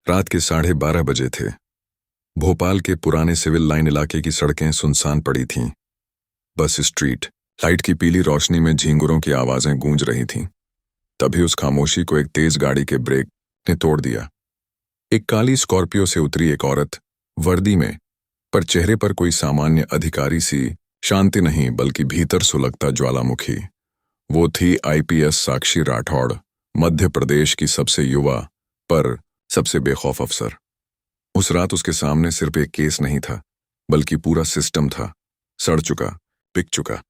रात के 12:30 बजे थे। भोपाल के पुराने सिविल लाइन इलाके की सड़कें सुनसान पड़ी थीं। बस स्ट्रीट लाइट की पीली रोशनी में झींगुरों की आवाजें गूंज रही थीं। तभी उस खामोशी को एक तेज गाड़ी के ब्रेक ने तोड़ दिया। एक काली स्कॉर्पियो से उतरी एक औरत, वर्दी में, पर चेहरे पर कोई सामान्य अधिकारी सी शांति नहीं बल्कि भीतर सुलगता ज्वालामुखी। वो थी आईपीएस साक्षी राठौड़, मध्य प्रदेश की सबसे युवा पर सबसे बेखौफ अफसर। उस रात उसके सामने सिर्फ एक केस नहीं था, बल्कि पूरा सिस्टम था, सड़ चुका, पिक चुका,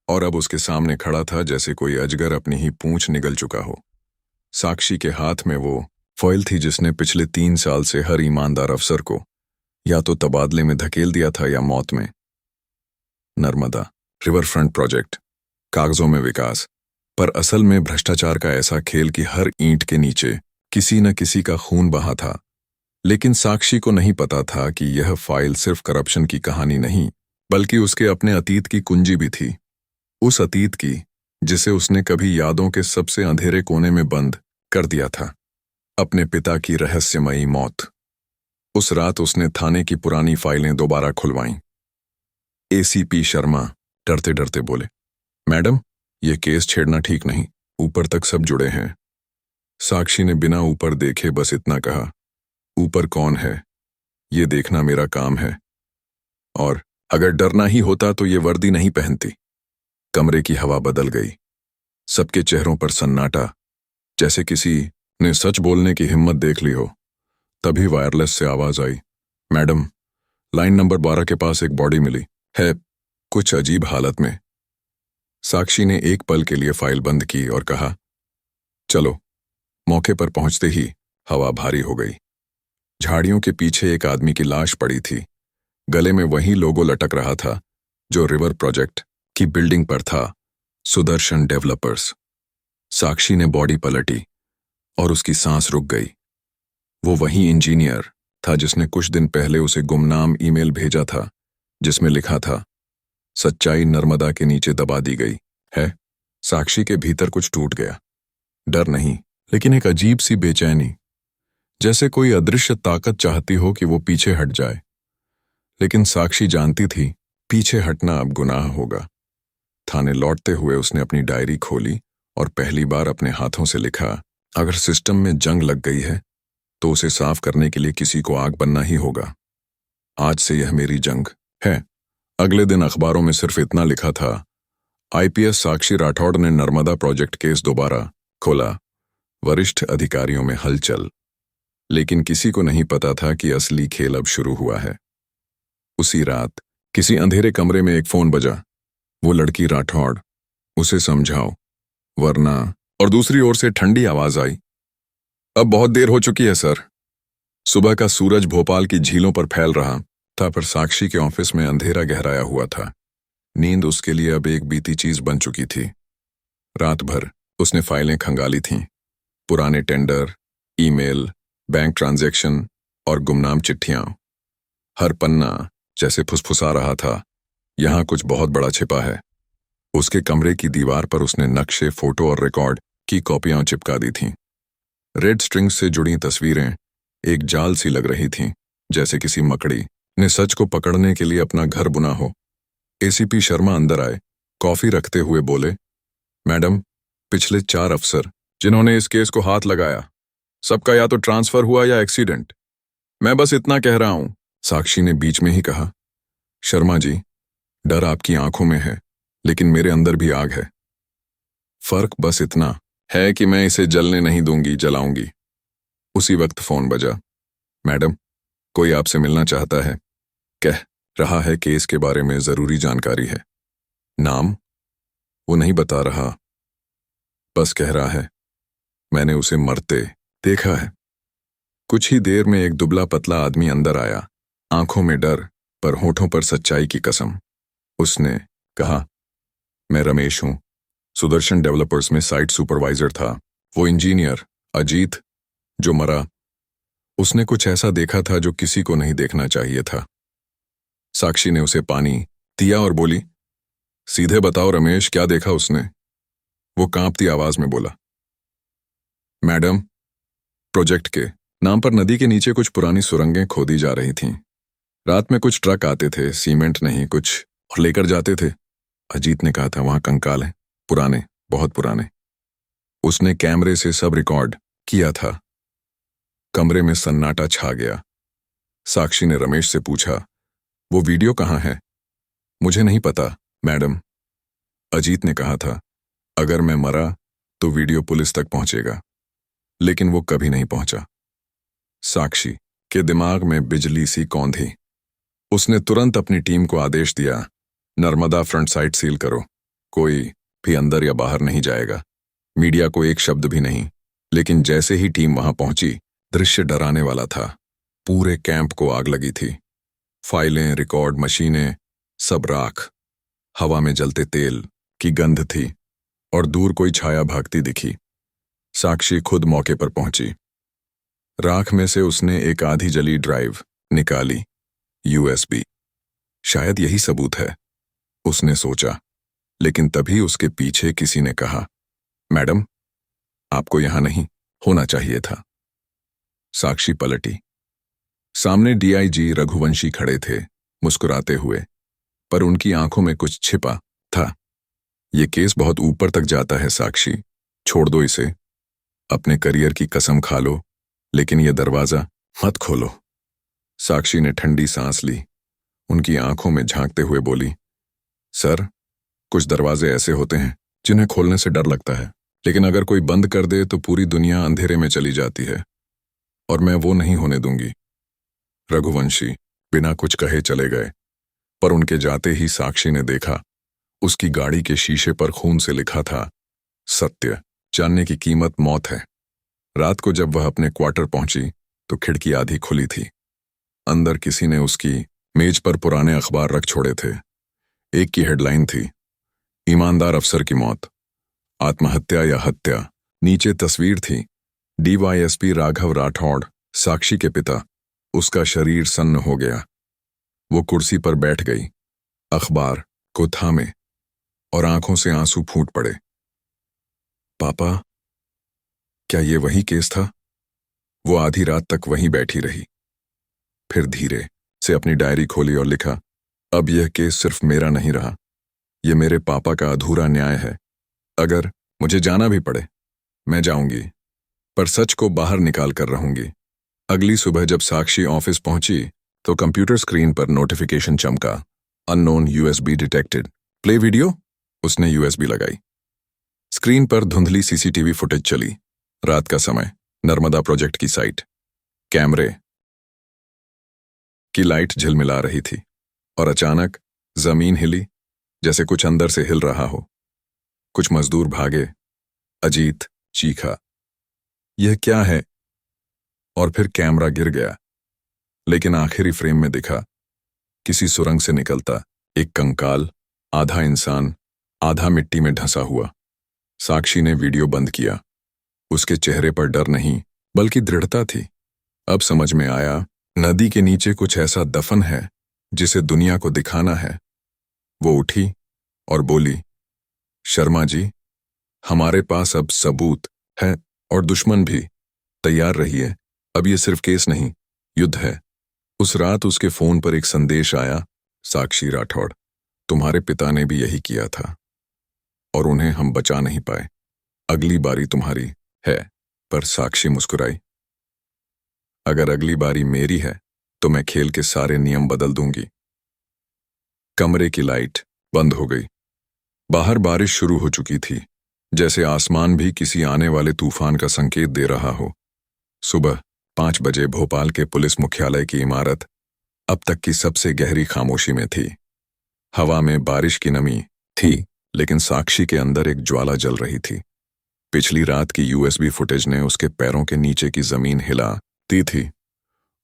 और अब उसके सामने खड़ा था जैसे कोई अजगर अपनी ही पूंछ निगल चुका हो। साक्षी के हाथ में वो फॉइल थी जिसने पिछले 3 साल से हर ईमानदार अफसर को या तो तबादले में धकेल दिया था या मौत में। नर्मदा रिवर फ्रंट प्रोजेक्ट, कागजों में विकास, पर असल में भ्रष्टाचार का ऐसा खेल कि हर ईंट के नीचे किसी न किसी का खून बहा था। लेकिन साक्षी को नहीं पता था कि यह फाइल सिर्फ करप्शन की कहानी नहीं, बल्कि उसके अपने अतीत की कुंजी भी थी। उस अतीत की जिसे उसने कभी यादों के सबसे अंधेरे कोने में बंद कर दिया था। अपने पिता की रहस्यमयी मौत। उस रात उसने थाने की पुरानी फाइलें दोबारा खुलवाईं। एसीपी शर्मा डरते डरते बोले, मैडम, यह केस छेड़ना ठीक नहीं, ऊपर तक सब जुड़े हैं। साक्षी ने बिना ऊपर देखे बस इतना कहा, ऊपर कौन है ये देखना मेरा काम है, और अगर डरना ही होता तो ये वर्दी नहीं पहनती। कमरे की हवा बदल गई। सबके चेहरों पर सन्नाटा, जैसे किसी ने सच बोलने की हिम्मत देख ली हो। तभी वायरलेस से आवाज आई, मैडम, लाइन नंबर 12 के पास एक बॉडी मिली है, कुछ अजीब हालत में। साक्षी ने एक पल के लिए फाइल बंद की और कहा, चलो। मौके पर पहुंचते ही हवा भारी हो गई। झाड़ियों के पीछे एक आदमी की लाश पड़ी थी। गले में वही लोगो लटक रहा था जो रिवर प्रोजेक्ट की बिल्डिंग पर था, सुदर्शन डेवलपर्स। साक्षी ने बॉडी पलटी और उसकी सांस रुक गई। वो वही इंजीनियर था जिसने कुछ दिन पहले उसे गुमनाम ईमेल भेजा था, जिसमें लिखा था, सच्चाई नर्मदा के नीचे दबा दी गई है। साक्षी के भीतर कुछ टूट गया। डर नहीं, लेकिन एक अजीब सी बेचैनी, जैसे कोई अदृश्य ताकत चाहती हो कि वो पीछे हट जाए। लेकिन साक्षी जानती थी पीछे हटना अब गुनाह होगा। थाने लौटते हुए उसने अपनी डायरी खोली और पहली बार अपने हाथों से लिखा, अगर सिस्टम में जंग लग गई है तो उसे साफ करने के लिए किसी को आग बनना ही होगा। आज से यह मेरी जंग है। अगले दिन अखबारों में सिर्फ इतना लिखा था, आईपीएस साक्षी राठौड़ ने नर्मदा प्रोजेक्ट केस दोबारा खोला, वरिष्ठ अधिकारियों में हलचल। लेकिन किसी को नहीं पता था कि असली खेल अब शुरू हुआ है। उसी रात किसी अंधेरे कमरे में एक फोन बजा। वो लड़की राठौड़, उसे समझाओ वरना, और दूसरी ओर से ठंडी आवाज आई, अब बहुत देर हो चुकी है सर। सुबह का सूरज भोपाल की झीलों पर फैल रहा था, पर साक्षी के ऑफिस में अंधेरा गहराया हुआ था। नींद उसके लिए अब एक बीती चीज बन चुकी थी। रात भर उसने फाइलें खंगाली थीं, पुराने टेंडर, ईमेल, बैंक ट्रांजैक्शन और गुमनाम चिट्ठियां। हर पन्ना जैसे फुसफुसा रहा था, यहां कुछ बहुत बड़ा छिपा है। उसके कमरे की दीवार पर उसने नक्शे, फोटो और रिकॉर्ड की कॉपियां चिपका दी थीं। रेड स्ट्रिंग से जुड़ी तस्वीरें एक जाल सी लग रही थीं, जैसे किसी मकड़ी ने सच को पकड़ने के लिए अपना घर बुना हो। एसीपी शर्मा अंदर आए, कॉफी रखते हुए बोले, मैडम, पिछले 4 अफसर जिन्होंने इस केस को हाथ लगाया, सबका या तो ट्रांसफर हुआ या एक्सीडेंट। मैं बस इतना कह रहा हूं। साक्षी ने बीच में ही कहा, शर्मा जी, डर आपकी आंखों में है, लेकिन मेरे अंदर भी आग है। फर्क बस इतना है कि मैं इसे जलने नहीं दूंगी, जलाऊंगी। उसी वक्त फोन बजा। मैडम, कोई आपसे मिलना चाहता है, कह रहा है केस के बारे में जरूरी जानकारी है। नाम वो नहीं बता रहा, बस कह रहा है मैंने उसे मरते देखा है। कुछ ही देर में एक दुबला पतला आदमी अंदर आया, आंखों में डर पर होठों पर सच्चाई की कसम। उसने कहा, मैं रमेश हूं, सुदर्शन डेवलपर्स में साइट सुपरवाइजर था। वो इंजीनियर अजीत जो मरा, उसने कुछ ऐसा देखा था जो किसी को नहीं देखना चाहिए था। साक्षी ने उसे पानी दिया और बोली, सीधे बताओ रमेश, क्या देखा उसने? वो कांपती आवाज में बोला, मैडम, प्रोजेक्ट के नाम पर नदी के नीचे कुछ पुरानी सुरंगें खोदी जा रही थीं। रात में कुछ ट्रक आते थे, सीमेंट नहीं कुछ, और लेकर जाते थे। अजीत ने कहा था वहां कंकाल हैं, पुराने, बहुत पुराने। उसने कैमरे से सब रिकॉर्ड किया था। कमरे में सन्नाटा छा गया। साक्षी ने रमेश से पूछा, वो वीडियो कहाँ है? मुझे नहीं पता, मैडम। अजीत ने कहा था, अगर मैं मरा तो वीडियो पुलिस तक पहुंचेगा, लेकिन वो कभी नहीं पहुंचा। साक्षी के दिमाग में बिजली सी कौंधी। उसने तुरंत अपनी टीम को आदेश दिया, नर्मदा फ्रंट साइड सील करो, कोई भी अंदर या बाहर नहीं जाएगा, मीडिया को एक शब्द भी नहीं। लेकिन जैसे ही टीम वहां पहुंची, दृश्य डराने वाला था। पूरे कैंप को आग लगी थी। फाइलें, रिकॉर्ड मशीनें, सब राख। हवा में जलते तेल की गंध थी और दूर कोई छाया भागती दिखी। साक्षी खुद मौके पर पहुंची। राख में से उसने एक आधी जली ड्राइव निकाली, यूएसबी। शायद यही सबूत है, उसने सोचा। लेकिन तभी उसके पीछे किसी ने कहा, मैडम, आपको यहां नहीं होना चाहिए था। साक्षी पलटी। सामने डीआईजी रघुवंशी खड़े थे, मुस्कुराते हुए, पर उनकी आंखों में कुछ छिपा था। ये केस बहुत ऊपर तक जाता है साक्षी, छोड़ दो इसे। अपने करियर की कसम खा लो, लेकिन ये दरवाजा मत खोलो। साक्षी ने ठंडी सांस ली। उनकी आंखों में झांकते हुए बोली, सर, कुछ दरवाजे ऐसे होते हैं जिन्हें खोलने से डर लगता है, लेकिन अगर कोई बंद कर दे तो पूरी दुनिया अंधेरे में चली जाती है, और मैं वो नहीं होने दूंगी। रघुवंशी बिना कुछ कहे चले गए, पर उनके जाते ही साक्षी ने देखा, उसकी गाड़ी के शीशे पर खून से लिखा था, सत्य जानने की कीमत मौत है। रात को जब वह अपने क्वार्टर पहुंची तो खिड़की आधी खुली थी। अंदर किसी ने उसकी मेज पर पुराने अखबार रख छोड़े थे। एक की हेडलाइन थी, ईमानदार अफसर की मौत, आत्महत्या या हत्या। नीचे तस्वीर थी, डीवाईएसपी राघव राठौड़, साक्षी के पिता। उसका शरीर सन्न हो गया। वो कुर्सी पर बैठ गई, अखबार को थामे, और आंखों से आंसू फूट पड़े। पापा, क्या ये वही केस था? वो आधी रात तक वहीं बैठी रही। फिर धीरे से अपनी डायरी खोली और लिखा, अब यह केस सिर्फ मेरा नहीं रहा, यह मेरे पापा का अधूरा न्याय है। अगर मुझे जाना भी पड़े, मैं जाऊंगी, पर सच को बाहर निकाल कर रहूंगी। अगली सुबह जब साक्षी ऑफिस पहुंची तो कंप्यूटर स्क्रीन पर नोटिफिकेशन चमका, unknown USB detected, play video. उसने यूएसबी लगाई। स्क्रीन पर धुंधली सीसीटीवी फुटेज चली। रात का समय, नर्मदा प्रोजेक्ट की साइट। कैमरे की लाइट झिलमिला रही थी, और अचानक जमीन हिली, जैसे कुछ अंदर से हिल रहा हो। कुछ मजदूर भागे। अजीत चीखा, यह क्या है? और फिर कैमरा गिर गया। लेकिन आखिरी फ्रेम में दिखा, किसी सुरंग से निकलता एक कंकाल, आधा इंसान, आधा मिट्टी में ढंसा हुआ। साक्षी ने वीडियो बंद किया। उसके चेहरे पर डर नहीं, बल्कि दृढ़ता थी। अब समझ में आया, नदी के नीचे कुछ ऐसा दफन है जिसे दुनिया को दिखाना है। वो उठी और बोली, शर्मा जी, हमारे पास अब सबूत है और दुश्मन भी। तैयार रहिए, अब ये सिर्फ केस नहीं, युद्ध है। उस रात उसके फोन पर एक संदेश आया, साक्षी राठौड़, तुम्हारे पिता ने भी यही किया था और उन्हें हम बचा नहीं पाए। अगली बारी तुम्हारी है। पर साक्षी मुस्कुराई, अगर अगली बारी मेरी है तो मैं खेल के सारे नियम बदल दूंगी। कमरे की लाइट बंद हो गई। बाहर बारिश शुरू हो चुकी थी, जैसे आसमान भी किसी आने वाले तूफान का संकेत दे रहा हो। सुबह 5 बजे भोपाल के पुलिस मुख्यालय की इमारत अब तक की सबसे गहरी खामोशी में थी। हवा में बारिश की नमी थी, लेकिन साक्षी के अंदर एक ज्वाला जल रही थी। पिछली रात की यूएसबी फुटेज ने उसके पैरों के नीचे की जमीन हिला दी थी।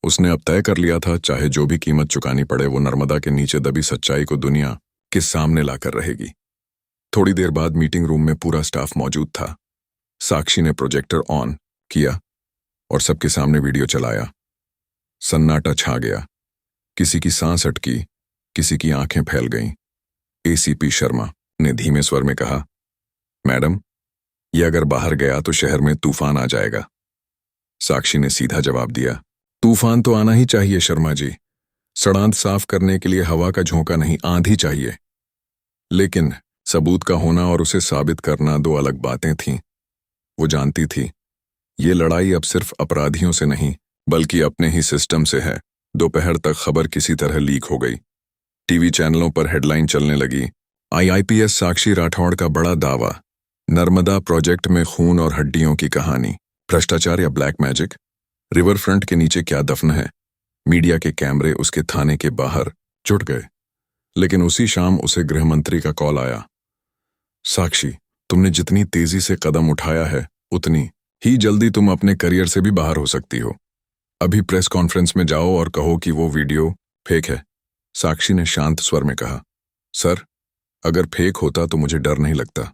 उसने अब तय कर लिया था, चाहे जो भी कीमत चुकानी पड़े, वो नर्मदा के नीचे दबी सच्चाई को दुनिया के सामने लाकर रहेगी। थोड़ी देर बाद मीटिंग रूम में पूरा स्टाफ मौजूद था। साक्षी ने प्रोजेक्टर ऑन किया और सबके सामने वीडियो चलाया। सन्नाटा छा गया। किसी की सांस अटकी, किसी की आंखें फैल गईं। एसीपी शर्मा ने धीमे स्वर में कहा, मैडम, ये अगर बाहर गया तो शहर में तूफान आ जाएगा। साक्षी ने सीधा जवाब दिया, तूफान तो आना ही चाहिए शर्मा जी। सड़ांध साफ करने के लिए हवा का झोंका नहीं, आंधी चाहिए। लेकिन सबूत का होना और उसे साबित करना दो अलग बातें थीं। वो जानती थी ये लड़ाई अब सिर्फ अपराधियों से नहीं बल्कि अपने ही सिस्टम से है। दोपहर तक खबर किसी तरह लीक हो गई। टीवी चैनलों पर हेडलाइन चलने लगी, आईपीएस साक्षी राठौड़ का बड़ा दावा, नर्मदा प्रोजेक्ट में खून और हड्डियों की कहानी, भ्रष्टाचार या ब्लैक मैजिक, रिवर फ्रंट के नीचे क्या दफन है। मीडिया के कैमरे उसके थाने के बाहर जुट गए। लेकिन उसी शाम उसे गृह मंत्री का कॉल आया, साक्षी, तुमने जितनी तेजी से कदम उठाया है उतनी ही जल्दी तुम अपने करियर से भी बाहर हो सकती हो। अभी प्रेस कॉन्फ्रेंस में जाओ और कहो कि वो वीडियो फेक है। साक्षी ने शांत स्वर में कहा, सर, अगर फेक होता तो मुझे डर नहीं लगता,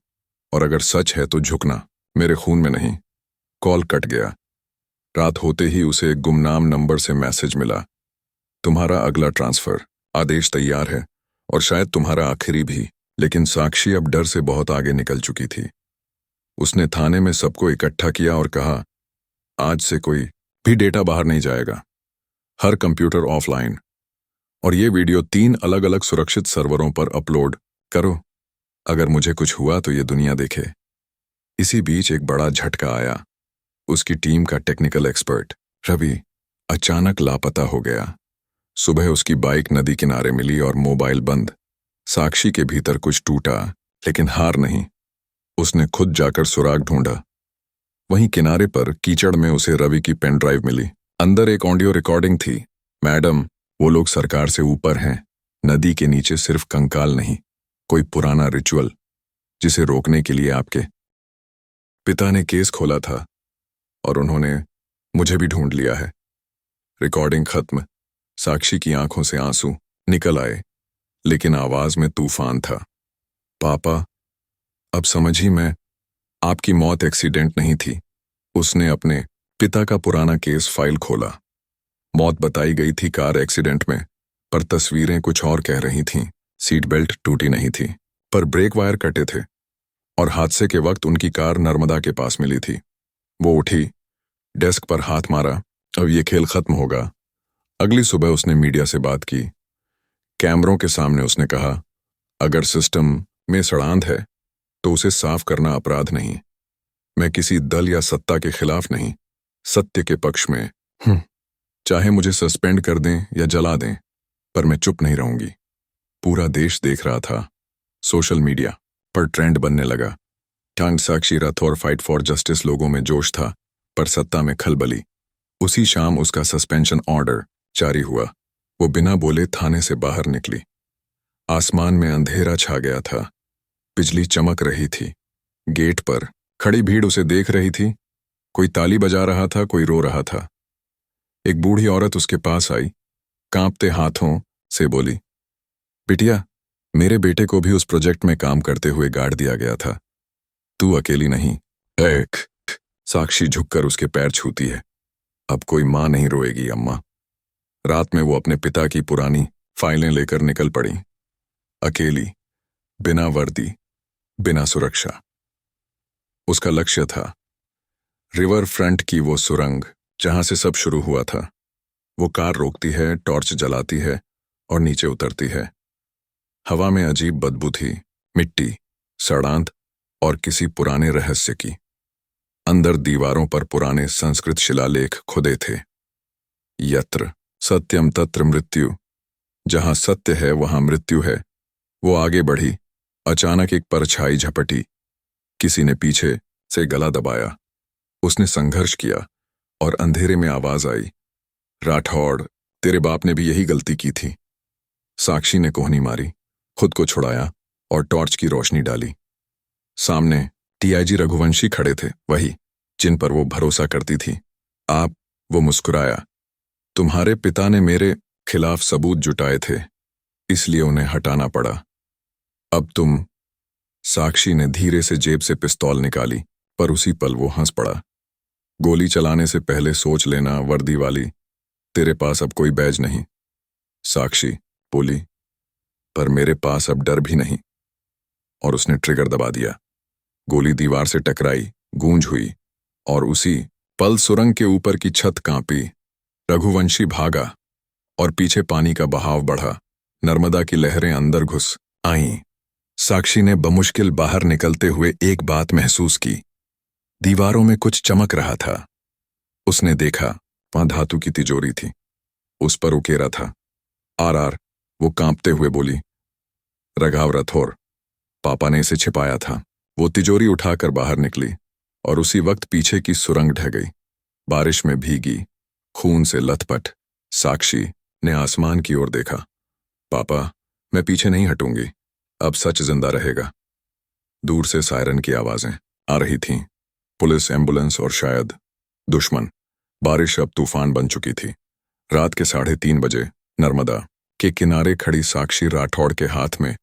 और अगर सच है तो झुकना मेरे खून में नहीं। कॉल कट गया। रात होते ही उसे एक गुमनाम नंबर से मैसेज मिला, तुम्हारा अगला ट्रांसफर आदेश तैयार है और शायद तुम्हारा आखिरी भी। लेकिन साक्षी अब डर से बहुत आगे निकल चुकी थी। उसने थाने में सबको इकट्ठा किया और कहा, आज से कोई भी डेटा बाहर नहीं जाएगा, हर कंप्यूटर ऑफलाइन, और ये वीडियो 3 अलग अलग सुरक्षित सर्वरों पर अपलोड करो। अगर मुझे कुछ हुआ तो ये दुनिया देखे। इसी बीच एक बड़ा झटका आया। उसकी टीम का टेक्निकल एक्सपर्ट रवि अचानक लापता हो गया। सुबह उसकी बाइक नदी किनारे मिली और मोबाइल बंद। साक्षी के भीतर कुछ टूटा, लेकिन हार नहीं। उसने खुद जाकर सुराग ढूंढा। वहीं किनारे पर कीचड़ में उसे रवि की पेन ड्राइव मिली। अंदर एक ऑडियो रिकॉर्डिंग थी, मैडम, वो लोग सरकार से ऊपर हैं। नदी के नीचे सिर्फ कंकाल नहीं, कोई पुराना रिचुअल जिसे रोकने के लिए आपके पिता ने केस खोला था और उन्होंने मुझे भी ढूंढ लिया है। रिकॉर्डिंग खत्म। साक्षी की आंखों से आंसू निकल आए, लेकिन आवाज में तूफान था। पापा, अब समझी मैं, आपकी मौत एक्सीडेंट नहीं थी। उसने अपने पिता का पुराना केस फाइल खोला। मौत बताई गई थी कार एक्सीडेंट में, पर तस्वीरें कुछ और कह रही थीं। सीट बेल्ट टूटी नहीं थी, पर ब्रेक वायर कटे थे, और हादसे के वक्त उनकी कार नर्मदा के पास मिली थी। वो उठी, डेस्क पर हाथ मारा, अब ये खेल खत्म होगा। अगली सुबह उसने मीडिया से बात की। कैमरों के सामने उसने कहा, अगर सिस्टम में सड़ांध है तो उसे साफ करना अपराध नहीं। मैं किसी दल या सत्ता के खिलाफ नहीं, सत्य के पक्ष में। चाहे मुझे सस्पेंड कर दें या जला दें, पर मैं चुप नहीं रहूंगी। पूरा देश देख रहा था। सोशल मीडिया पर ट्रेंड बनने लगा। टांग साक्षी राठौर फाइट फॉर जस्टिस, लोगों में जोश था, पर सत्ता में खलबली। उसी शाम उसका सस्पेंशन ऑर्डर जारी हुआ। वो बिना बोले थाने से बाहर निकली। आसमान में अंधेरा छा गया था, बिजली चमक रही थी। गेट पर खड़ी भीड़ उसे देख रही थी। कोई ताली बजा रहा था, कोई रो रहा था। एक बूढ़ी औरत उसके पास आई, कांपते हाथों से बोली, बिटिया, मेरे बेटे को भी उस प्रोजेक्ट में काम करते हुए गाड़ दिया गया था, तू अकेली नहीं। एक साक्षी झुककर उसके पैर छूती है। अब कोई मां नहीं रोएगी अम्मा। रात में वो अपने पिता की पुरानी फाइलें लेकर निकल पड़ी, अकेली, बिना वर्दी, बिना सुरक्षा। उसका लक्ष्य था रिवर फ्रंट की वो सुरंग जहां से सब शुरू हुआ था। वो कार रोकती है, टॉर्च जलाती है और नीचे उतरती है। हवा में अजीब बदबू थी, मिट्टी, सड़ांध और किसी पुराने रहस्य की। अंदर दीवारों पर पुराने संस्कृत शिलालेख खुदे थे। यत्र सत्यम तत्र मृत्यु, जहां सत्य है वहां मृत्यु है। वो आगे बढ़ी। अचानक एक परछाई झपटी। किसी ने पीछे से गला दबाया। उसने संघर्ष किया और अंधेरे में आवाज आई, राठौड़, तेरे बाप ने भी यही गलती की थी। साक्षी ने कोहनी मारी, खुद को छुड़ाया और टॉर्च की रोशनी डाली। सामने टीआईजी रघुवंशी खड़े थे, वही जिन पर वो भरोसा करती थी। आप, वो मुस्कुराया, तुम्हारे पिता ने मेरे खिलाफ सबूत जुटाए थे, इसलिए उन्हें हटाना पड़ा। अब तुम। साक्षी ने धीरे से जेब से पिस्तौल निकाली, पर उसी पल वो हंस पड़ा। गोली चलाने से पहले सोच लेना, वर्दी वाली, तेरे पास अब कोई बैज नहीं। साक्षी बोली, पर मेरे पास अब डर भी नहीं। और उसने ट्रिगर दबा दिया। गोली दीवार से टकराई, गूंज हुई और उसी पल सुरंग के ऊपर की छत कांपी। रघुवंशी भागा और पीछे पानी का बहाव बढ़ा। नर्मदा की लहरें अंदर घुस आईं। साक्षी ने बमुश्किल बाहर निकलते हुए एक बात महसूस की। दीवारों में कुछ चमक रहा था। उसने देखा, वहां धातु की तिजोरी थी। उस पर उकेरा था आर। वो कांपते हुए बोली, रघाव राठौर, पापा ने इसे छिपाया था। वो तिजोरी उठाकर बाहर निकली और उसी वक्त पीछे की सुरंग ढह गई। बारिश में भीगी, खून से लथपथ साक्षी ने आसमान की ओर देखा। पापा, मैं पीछे नहीं हटूंगी, अब सच जिंदा रहेगा। दूर से सायरन की आवाजें आ रही थीं। पुलिस, एम्बुलेंस और शायद दुश्मन। बारिश अब तूफान बन चुकी थी। रात के 3:30 बजे नर्मदा के किनारे खड़ी साक्षी राठौड़ के हाथ में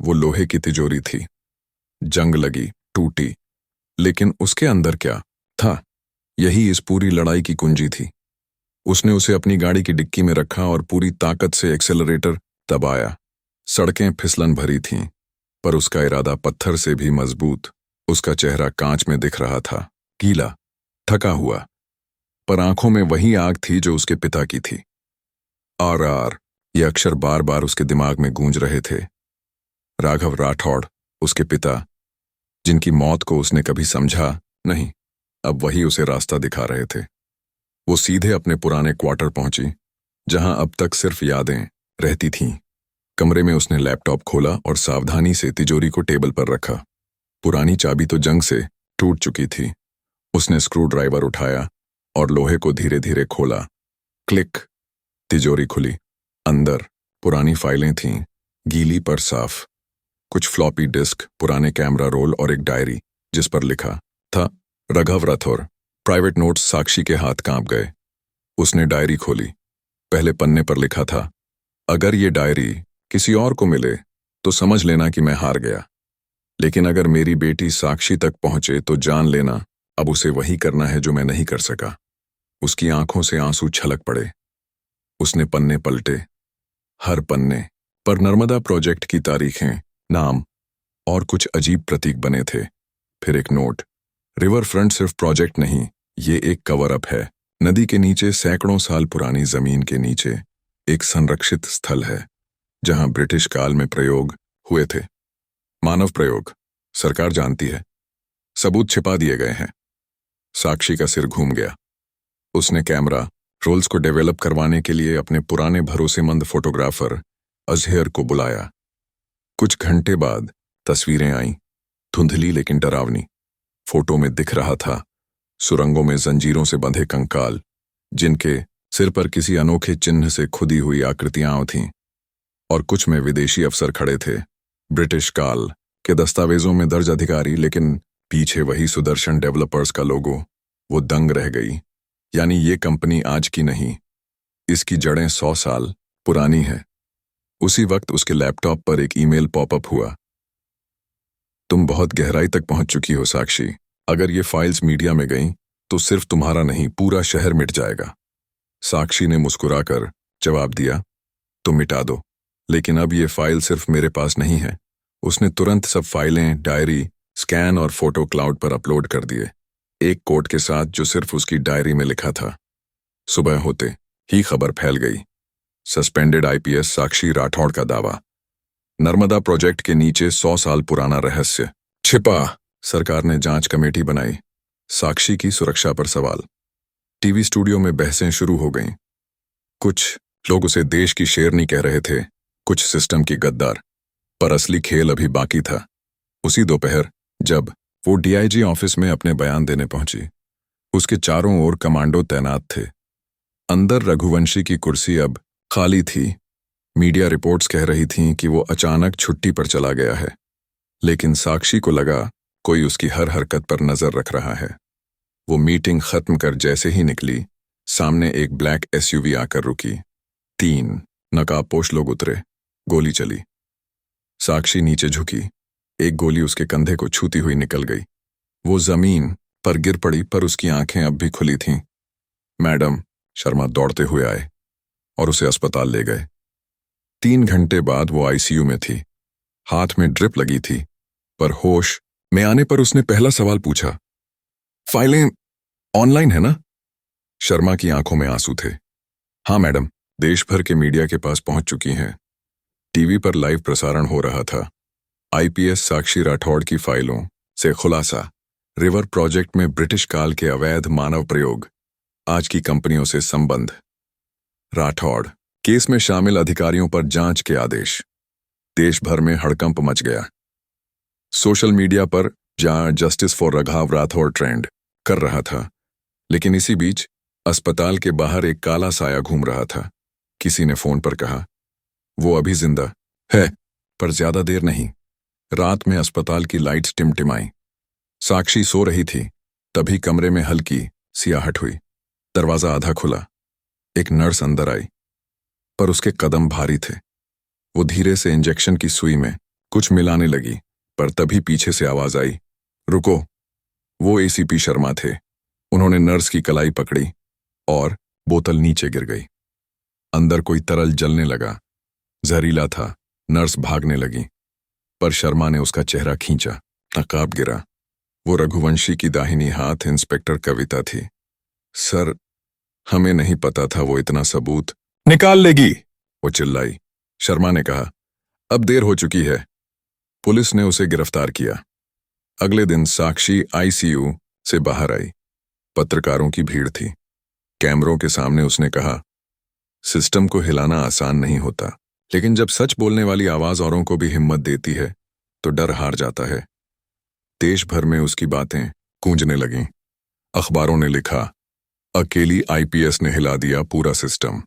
वो लोहे की तिजोरी थी। जंग लगी, टूटी, लेकिन उसके अंदर क्या था? यही इस पूरी लड़ाई की कुंजी थी। उसने उसे अपनी गाड़ी की डिक्की में रखा और पूरी ताकत से एक्सेलरेटर दबाया। सड़कें फिसलन भरी थीं, पर उसका इरादा पत्थर से भी मजबूत। उसका चेहरा कांच में दिख रहा था, गीला, थका हुआ, पर आंखों में वही आग थी जो उसके पिता की थी। आर, ये अक्षर बार बार उसके दिमाग में गूंज रहे थे। राघव राठौड़, उसके पिता, जिनकी मौत को उसने कभी समझा नहीं, अब वही उसे रास्ता दिखा रहे थे। वो सीधे अपने पुराने क्वार्टर पहुंची, जहां अब तक सिर्फ यादें रहती थीं। कमरे में उसने लैपटॉप खोला और सावधानी से तिजोरी को टेबल पर रखा। पुरानी चाबी तो जंग से टूट चुकी थी। उसने स्क्रू ड्राइवर उठाया और लोहे को धीरे धीरे खोला। क्लिक, तिजोरी खुली। अंदर पुरानी फाइलें थीं, गीली पर साफ। कुछ फ्लॉपी डिस्क, पुराने कैमरा रोल और एक डायरी जिस पर लिखा था रघव राठौर। Private notes. साक्षी के हाथ कांप गए। उसने डायरी खोली। पहले पन्ने पर लिखा था, अगर ये डायरी किसी और को मिले तो समझ लेना कि मैं हार गया, लेकिन अगर मेरी बेटी साक्षी तक पहुंचे तो जान लेना अब उसे वही करना है जो मैं नहीं कर सका। उसकी आंखों से आंसू छलक पड़े। उसने पन्ने पलटे। हर पन्ने पर नर्मदा प्रोजेक्ट की तारीखें, नाम और कुछ अजीब प्रतीक बने थे। फिर एक नोट, रिवर फ्रंट सिर्फ प्रोजेक्ट नहीं, ये एक कवर अप है। नदी के नीचे सैकड़ों साल पुरानी जमीन के नीचे एक संरक्षित स्थल है, जहां ब्रिटिश काल में प्रयोग हुए थे। मानव प्रयोग, सरकार जानती है। सबूत छिपा दिए गए हैं। साक्षी का सिर घूम गया। उसने कैमरा रोल्स को डेवलप करवाने के लिए अपने पुराने भरोसेमंद फोटोग्राफर अजहर को बुलाया। कुछ घंटे बाद तस्वीरें आईं, धुंधली लेकिन डरावनी। फोटो में दिख रहा था सुरंगों में जंजीरों से बंधे कंकाल, जिनके सिर पर किसी अनोखे चिन्ह से खुदी हुई आकृतियां थीं, और कुछ में विदेशी अफसर खड़े थे, ब्रिटिश काल के दस्तावेजों में दर्ज अधिकारी, लेकिन पीछे वही सुदर्शन डेवलपर्स का लोगो। वो दंग रह गई। यानी ये कंपनी आज की नहीं, इसकी जड़ें 100 साल पुरानी है। उसी वक्त उसके लैपटॉप पर एक ईमेल पॉपअप हुआ। तुम बहुत गहराई तक पहुंच चुकी हो साक्षी। अगर ये फाइल्स मीडिया में गईं तो सिर्फ तुम्हारा नहीं, पूरा शहर मिट जाएगा। साक्षी ने मुस्कुराकर जवाब दिया, तो मिटा दो, लेकिन अब ये फाइल सिर्फ मेरे पास नहीं है। उसने तुरंत सब फाइलें, डायरी, स्कैन और फोटो क्लाउड पर अपलोड कर दिए, एक कोड के साथ जो सिर्फ उसकी डायरी में लिखा था। सुबह होते ही खबर फैल गई। सस्पेंडेड आईपीएस साक्षी राठौड़ का दावा, नर्मदा प्रोजेक्ट के नीचे 100 साल पुराना रहस्य छिपा। सरकार ने जांच कमेटी बनाई। साक्षी की सुरक्षा पर सवाल। टीवी स्टूडियो में बहसें शुरू हो गईं। कुछ लोग उसे देश की शेरनी कह रहे थे, कुछ सिस्टम की गद्दार, पर असली खेल अभी बाकी था। उसी दोपहर जब वो डीआईजी ऑफिस में अपने बयान देने पहुंची, उसके चारों ओर कमांडो तैनात थे। अंदर रघुवंशी की कुर्सी अब खाली थी। मीडिया रिपोर्ट्स कह रही थीं कि वो अचानक छुट्टी पर चला गया है, लेकिन साक्षी को लगा कोई उसकी हर हरकत पर नजर रख रहा है। वो मीटिंग खत्म कर जैसे ही निकली, सामने एक ब्लैक एसयूवी आकर रुकी। 3 नकाबपोश लोग उतरे। गोली चली। साक्षी नीचे झुकी। एक गोली उसके कंधे को छूती हुई निकल गई। वो जमीन पर गिर पड़ी, पर उसकी आंखें अब भी खुली थीं। मैडम शर्मा दौड़ते हुए आए और उसे अस्पताल ले गए। 3 घंटे बाद वो आईसीयू में थी। हाथ में ड्रिप लगी थी, पर होश में आने पर उसने पहला सवाल पूछा, फाइलें ऑनलाइन है ना? शर्मा की आंखों में आंसू थे। हाँ मैडम, देश भर के मीडिया के पास पहुंच चुकी हैं। टीवी पर लाइव प्रसारण हो रहा था। आईपीएस साक्षी राठौड़ की फाइलों से खुलासा, रिवर प्रोजेक्ट में ब्रिटिश काल के अवैध मानव प्रयोग, आज की कंपनियों से संबंध। राठौड़ केस में शामिल अधिकारियों पर जांच के आदेश। देश भर में हड़कंप मच गया। सोशल मीडिया पर जहां जस्टिस फॉर रघाव राठौड़ ट्रेंड कर रहा था, लेकिन इसी बीच अस्पताल के बाहर एक काला साया घूम रहा था। किसी ने फोन पर कहा, वो अभी जिंदा है, पर ज्यादा देर नहीं। रात में अस्पताल की लाइट्स टिमटिमाई। साक्षी सो रही थी, तभी कमरे में हल्की सियाहट हुई। दरवाजा आधा खुला। एक नर्स अंदर आई, पर उसके कदम भारी थे। वो धीरे से इंजेक्शन की सुई में कुछ मिलाने लगी, पर तभी पीछे से आवाज आई, रुको। वो एसीपी शर्मा थे। उन्होंने नर्स की कलाई पकड़ी और बोतल नीचे गिर गई। अंदर कोई तरल जलने लगा, जहरीला था। नर्स भागने लगी, पर शर्मा ने उसका चेहरा खींचा। नकाब गिरा। वो रघुवंशी की दाहिनी हाथ इंस्पेक्टर कविता थी। सर, हमें नहीं पता था वो इतना सबूत निकाल लेगी, वो चिल्लाई। शर्मा ने कहा, अब देर हो चुकी है। पुलिस ने उसे गिरफ्तार किया। अगले दिन साक्षी आईसीयू से बाहर आई। पत्रकारों की भीड़ थी। कैमरों के सामने उसने कहा, सिस्टम को हिलाना आसान नहीं होता, लेकिन जब सच बोलने वाली आवाज औरों को भी हिम्मत देती है तो डर हार जाता है। देश भर में उसकी बातें गूंजने लगीं। अखबारों ने लिखा, अकेली आईपीएस ने हिला दिया पूरा सिस्टम।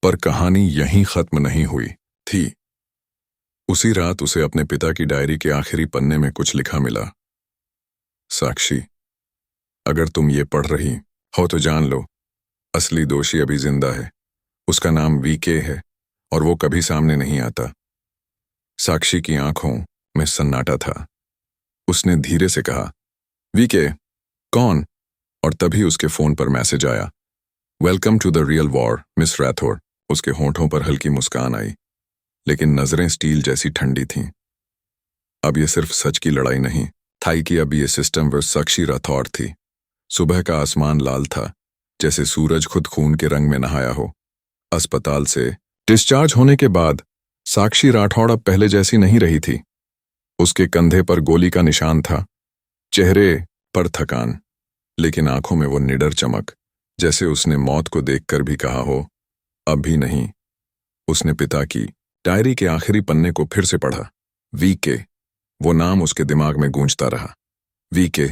पर कहानी यहीं खत्म नहीं हुई थी। उसी रात उसे अपने पिता की डायरी के आखिरी पन्ने में कुछ लिखा मिला। साक्षी, अगर तुम ये पढ़ रही हो तो जान लो, असली दोषी अभी जिंदा है। उसका नाम वीके है और वो कभी सामने नहीं आता। साक्षी की आंखों में सन्नाटा था। उसने धीरे से कहा, वीके कौन? और तभी उसके फोन पर मैसेज आया, welcome to the real war miss Rathore. उसके होंठों पर हल्की मुस्कान आई, लेकिन नजरें स्टील जैसी ठंडी थीं। अब ये सिर्फ सच की लड़ाई नहीं था कि अब ये सिस्टम वर्सेस साक्षी राठौड़ थी। सुबह का आसमान लाल था, जैसे सूरज खुद खून के रंग में नहाया हो। अस्पताल से डिस्चार्ज होने के बाद साक्षी राठौड़ अब पहले जैसी नहीं रही थी। उसके कंधे पर गोली का निशान था, चेहरे पर थकान, लेकिन आंखों में वो निडर चमक, जैसे उसने मौत को देखकर भी कहा हो, अब भी नहीं। उसने पिता की डायरी के आखिरी पन्ने को फिर से पढ़ा। वीके, वो नाम उसके दिमाग में गूंजता रहा। वीके,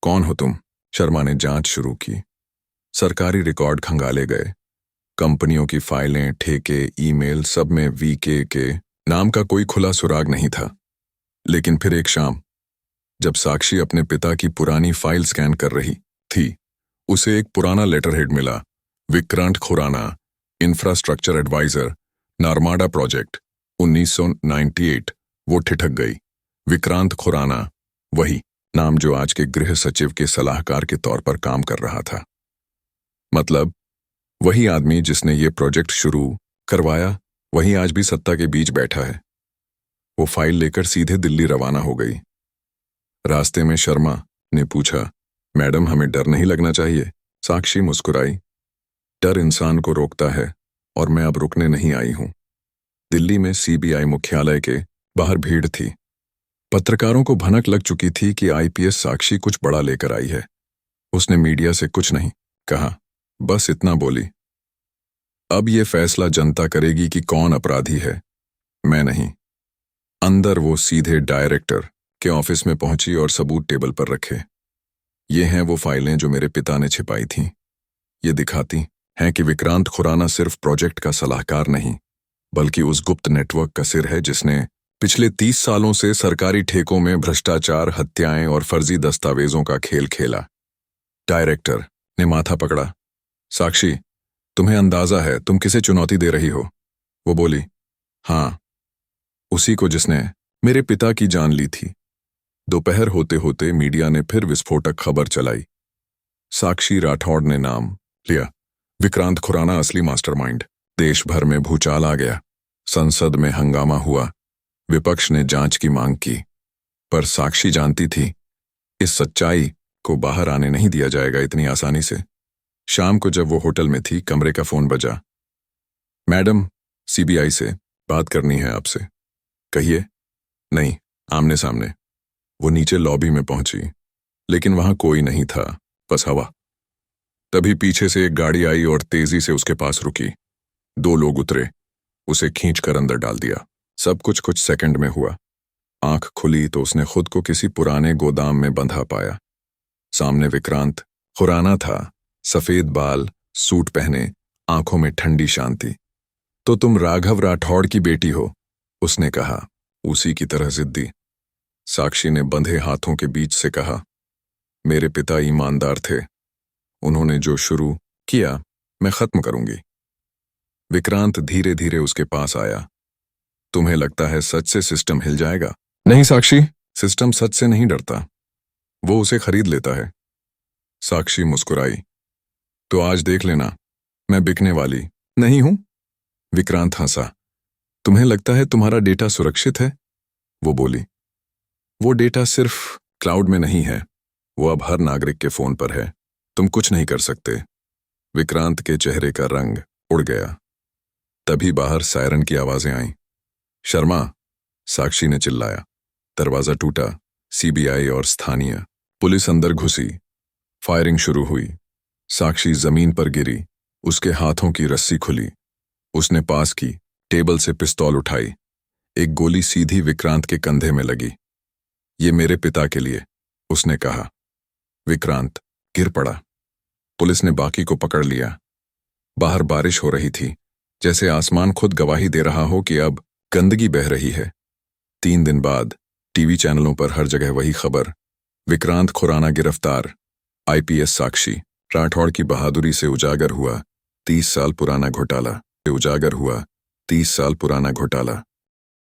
कौन हो तुम? शर्मा ने जांच शुरू की। सरकारी रिकॉर्ड खंगाले गए। कंपनियों की फाइलें, ठेके, ईमेल, सब में वीके के नाम का कोई खुला सुराग नहीं था। लेकिन फिर एक शाम, जब साक्षी अपने पिता की पुरानी फाइल स्कैन कर रही थी, उसे एक पुराना लेटर हेड मिला, Vikrant Khurana, infrastructure adviser, Narmada project, 1998। वो ठिठक गई। विक्रांत खुराना, वही नाम जो आज के गृह सचिव के सलाहकार के तौर पर काम कर रहा था। मतलब वही आदमी जिसने ये प्रोजेक्ट शुरू करवाया, वही आज भी सत्ता के बीच बैठा है। वो फाइल लेकर सीधे दिल्ली रवाना हो गई। रास्ते में शर्मा ने पूछा, मैडम हमें डर नहीं लगना चाहिए? साक्षी मुस्कुराई, डर इंसान को रोकता है और मैं अब रुकने नहीं आई हूं। दिल्ली में सीबीआई मुख्यालय के बाहर भीड़ थी। पत्रकारों को भनक लग चुकी थी कि आईपीएस साक्षी कुछ बड़ा लेकर आई है। उसने मीडिया से कुछ नहीं कहा, बस इतना बोली, अब ये फैसला जनता करेगी कि कौन अपराधी है, मैं नहीं। अंदर वो सीधे डायरेक्टर के ऑफिस में पहुंची और सबूत टेबल पर रखे। ये हैं वो फाइलें जो मेरे पिता ने छिपाई थीं। ये दिखाती हैं कि विक्रांत खुराना सिर्फ प्रोजेक्ट का सलाहकार नहीं, बल्कि उस गुप्त नेटवर्क का सिर है जिसने पिछले 30 सालों से सरकारी ठेकों में भ्रष्टाचार, हत्याएं और फर्जी दस्तावेजों का खेल खेला। डायरेक्टर ने माथा पकड़ा। साक्षी, तुम्हें अंदाजा है तुम किसे चुनौती दे रही हो? वो बोली, हाँ, उसी को जिसने मेरे पिता की जान ली थी। दोपहर होते होते मीडिया ने फिर विस्फोटक खबर चलाई। साक्षी राठौड़ ने नाम लिया, विक्रांत खुराना असली मास्टरमाइंड। देश भर में भूचाल आ गया। संसद में हंगामा हुआ। विपक्ष ने जांच की मांग की, पर साक्षी जानती थी इस सच्चाई को बाहर आने नहीं दिया जाएगा इतनी आसानी से। शाम को जब वो होटल में थी, कमरे का फोन बजा। मैडम, सीबीआई से बात करनी है आपसे। कहिए। नहीं, आमने सामने। वो नीचे लॉबी में पहुंची, लेकिन वहां कोई नहीं था, बस हवा। तभी पीछे से एक गाड़ी आई और तेजी से उसके पास रुकी। 2 लोग उतरे, उसे खींचकर अंदर डाल दिया। सब कुछ सेकंड में हुआ। आंख खुली तो उसने खुद को किसी पुराने गोदाम में बंधा पाया। सामने विक्रांत खुराना था, सफेद बाल, सूट पहने, आंखों में ठंडी शांति। तो तुम राघव राठौड़ की बेटी हो, उसने कहा, उसी की तरह जिद्दी। साक्षी ने बंधे हाथों के बीच से कहा, मेरे पिता ईमानदार थे, उन्होंने जो शुरू किया मैं खत्म करूंगी। विक्रांत धीरे धीरे उसके पास आया। तुम्हें लगता है सच से सिस्टम हिल जाएगा? नहीं साक्षी, सिस्टम सच से नहीं डरता, वो उसे खरीद लेता है। साक्षी मुस्कुराई। तो आज देख लेना, मैं बिकने वाली नहीं हूं। विक्रांत हंसा। तुम्हें लगता है तुम्हारा डेटा सुरक्षित है? वो बोली। वो डेटा सिर्फ क्लाउड में नहीं है, वो अब हर नागरिक के फोन पर है। तुम कुछ नहीं कर सकते। विक्रांत के चेहरे का रंग उड़ गया। तभी बाहर सायरन की आवाजें आईं। शर्मा, साक्षी ने चिल्लाया। दरवाजा टूटा। सीबीआई और स्थानीय पुलिस अंदर घुसी। फायरिंग शुरू हुई। साक्षी जमीन पर गिरी, उसके हाथों की रस्सी खुली। उसने पास की टेबल से पिस्तौल उठाई। एक गोली सीधी विक्रांत के कंधे में लगी। ये मेरे पिता के लिए, उसने कहा। विक्रांत गिर पड़ा। पुलिस ने बाकी को पकड़ लिया। बाहर बारिश हो रही थी, जैसे आसमान खुद गवाही दे रहा हो कि अब गंदगी बह रही है। 3 दिन बाद टीवी चैनलों पर हर जगह वही खबर, विक्रांत खुराना गिरफ्तार। आईपीएस साक्षी राठौड़ की बहादुरी से उजागर हुआ 30 साल पुराना घोटाला।